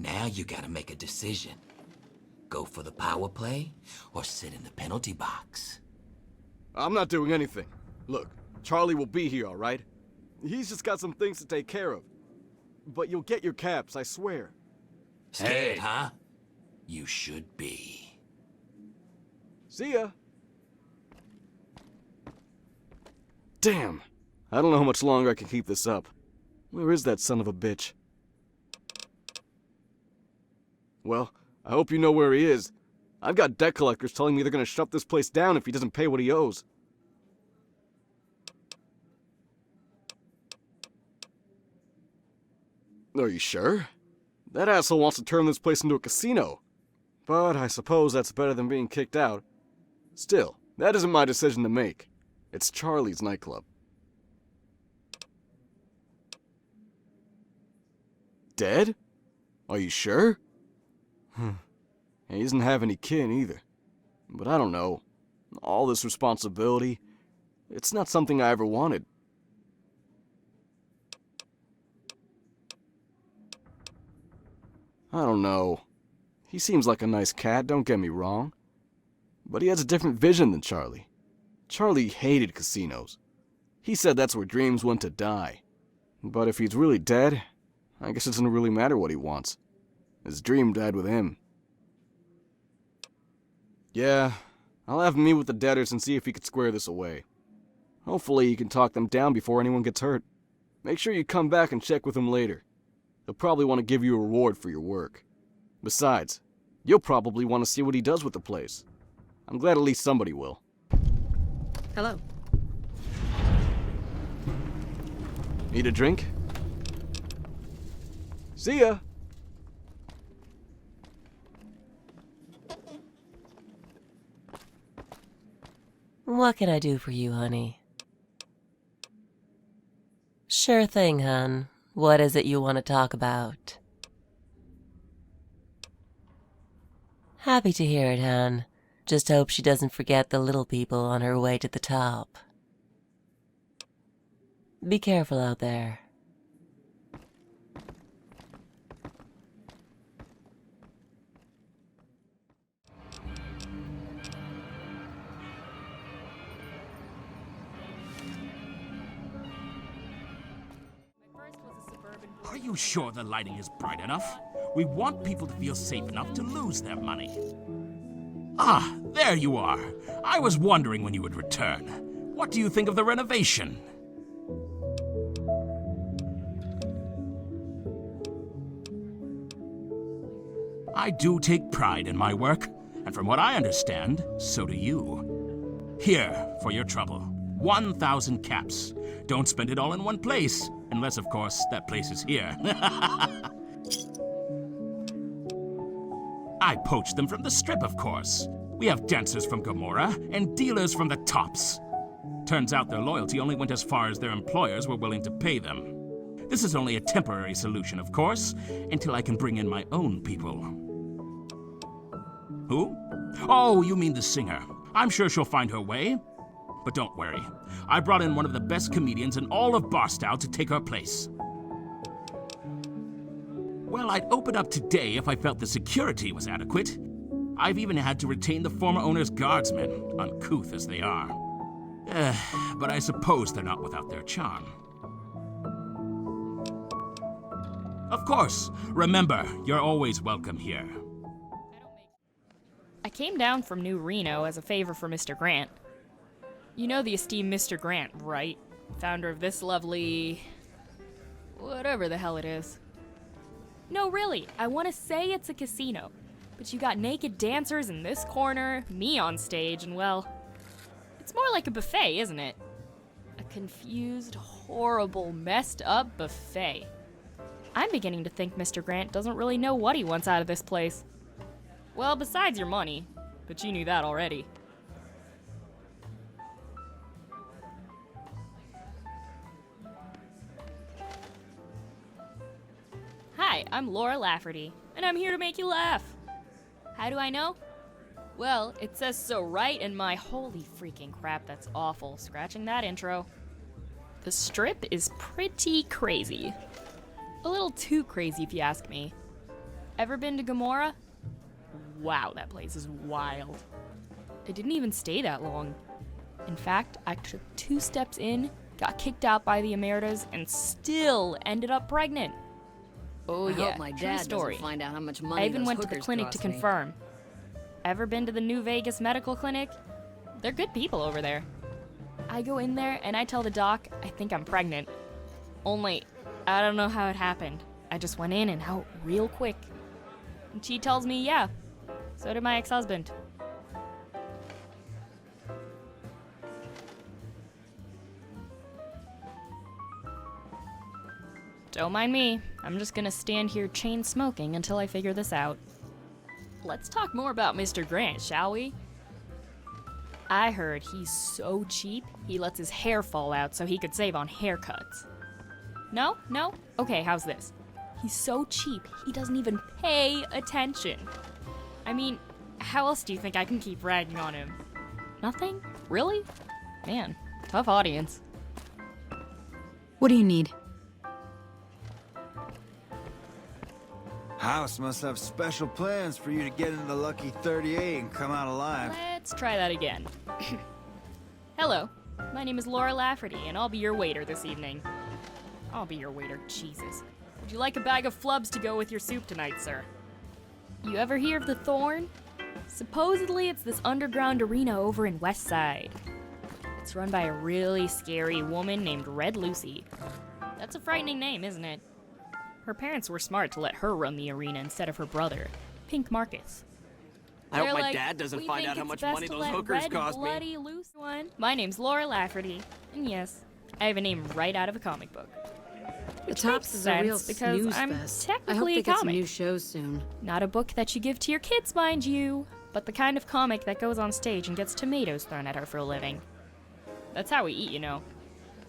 Now you gotta make a decision. Go for the power play, or sit in the penalty box. I'm not doing anything. Look, Charlie will be here, all right? He's just got some things to take care of. But you'll get your caps, I swear. Scared, huh? You should be. See ya. Damn. I don't know how much longer I can keep this up. Where is that son of a bitch? Well, I hope you know where he is. I've got debt collectors telling me they're gonna shut this place down if he doesn't pay what he owes. Are you sure? That asshole wants to turn this place into a casino. But I suppose that's better than being kicked out. Still, that isn't my decision to make. It's Charlie's nightclub. Dead? Are you sure? He doesn't have any kin either. But I don't know. All this responsibility, it's not something I ever wanted. I don't know. He seems like a nice cat, don't get me wrong. But he has a different vision than Charlie. Charlie hated casinos. He said that's where dreams went to die. But if he's really dead, I guess it doesn't really matter what he wants. His dream died with him. Yeah, I'll have him meet with the debtors and see if he can square this away. Hopefully he can talk them down before anyone gets hurt. Make sure you come back and check with him later. He'll probably want to give you a reward for your work. Besides, you'll probably want to see what he does with the place. I'm glad at least somebody will. Hello. Need a drink? See ya! What can I do for you, honey? Sure thing, hon. What is it you want to talk about? Happy to hear it, hon. Just hope she doesn't forget the little people on her way to the top. Be careful out there. Are you sure the lighting is bright enough? We want people to feel safe enough to lose their money. Ah, there you are. I was wondering when you would return. What do you think of the renovation? I do take pride in my work, and from what I understand, so do you. Here, for your trouble. 1,000 caps. Don't spend it all in one place, unless, of course, that place is here. I poached them from the strip, of course. We have dancers from Gomorrah and dealers from the tops. Turns out their loyalty only went as far as their employers were willing to pay them. This is only a temporary solution, of course, until I can bring in my own people. Who? Oh, you mean the singer. I'm sure she'll find her way. But don't worry. I brought in one of the best comedians in all of Barstow to take her place. Well, I'd open up today if I felt the security was adequate. I've even had to retain the former owner's guardsmen, uncouth as they are. But I suppose they're not without their charm. Of course, remember, you're always welcome here. I came down from New Reno as a favor for Mr. Grant. You know the esteemed Mr. Grant, right? Founder of this lovely... whatever the hell it is. No, really, I want to say it's a casino. But you got naked dancers in this corner, me on stage, and well... it's more like a buffet, isn't it? A confused, horrible, messed up buffet. I'm beginning to think Mr. Grant doesn't really know what he wants out of this place. Well, besides your money. But you knew that already. Hi, I'm Laura Lafferty, and I'm here to make you laugh. How do I know? Well, it says so right in my holy freaking crap, that's awful. Scratching that intro. The strip is pretty crazy. A little too crazy if you ask me. Ever been to Gomorrah? Wow, that place is wild. I didn't even stay that long. In fact, I took 2 steps in, got kicked out by the Emeritas, and still ended up pregnant. Oh I yeah, hope my true dad story. doesn't find out how much money I even those went to the hookers clinic to cost me. confirm. Ever been to the New Vegas Medical Clinic? They're good people over there. I go in there and I tell the doc I think I'm pregnant. Only, I don't know how it happened. I just went in and out real quick. And she tells me, yeah, so did my ex-husband. Don't mind me. I'm just gonna stand here chain smoking until I figure this out. Let's talk more about Mr. Grant, shall we? I heard he's so cheap, he lets his hair fall out so he could save on haircuts. No? No? Okay, how's this? He's so cheap, he doesn't even pay attention. I mean, how else do you think I can keep ragging on him? Nothing? Really? Man, tough audience. What do you need? House must have special plans for you to get into the lucky 38 and come out alive. Let's try that again. Hello, my name is Laura Lafferty, and I'll be your waiter this evening. I'll be your waiter, Jesus. Would you like a bag of flubs to go with your soup tonight, sir? You ever hear of the Thorn? Supposedly it's this underground arena over in West Side. It's run by a really scary woman named Red Lucy. That's a frightening name, isn't it? Her parents were smart to let her run the arena instead of her brother, Pink Marcus. I hope They're my like, dad doesn't "We find think out how it's much best money to those let hookers Red cost me. Bloody loose one." My name's Laura Lafferty, and yes, I have a name right out of a comic book. The Which Tops makes is a real sense because snooze I'm fest. I hope technically they a get some comic. new shows soon. Not a book that you give to your kids, mind you, but the kind of comic that goes on stage and gets tomatoes thrown at her for a living. That's how we eat, you know.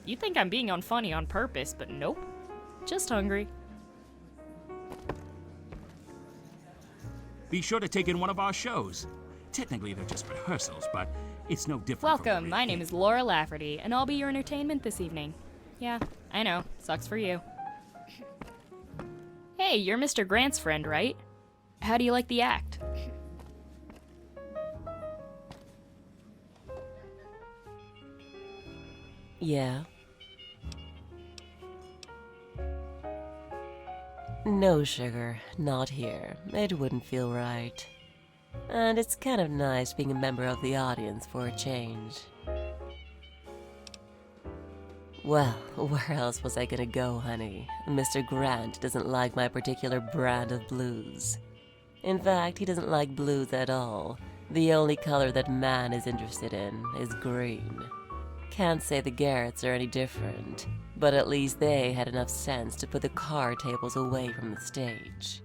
You think I'm being unfunny on purpose, but nope. Just hungry. Be sure to take in one of our shows. Technically, they're just rehearsals, but it's no different. from the Welcome, real my name thing. is Laura Lafferty, and I'll be your entertainment this evening. Yeah, I know, sucks for you. Hey, you're Mr. Grant's friend, right? How do you like the act? Yeah. No, sugar, not here. It wouldn't feel right. And it's kind of nice being a member of the audience for a change. Well, where else was I gonna go, honey? Mr. Grant doesn't like my particular brand of blues. In fact, he doesn't like blues at all. The only color that man is interested in is green. Can't say the Garretts are any different, but at least they had enough sense to put the card tables away from the stage.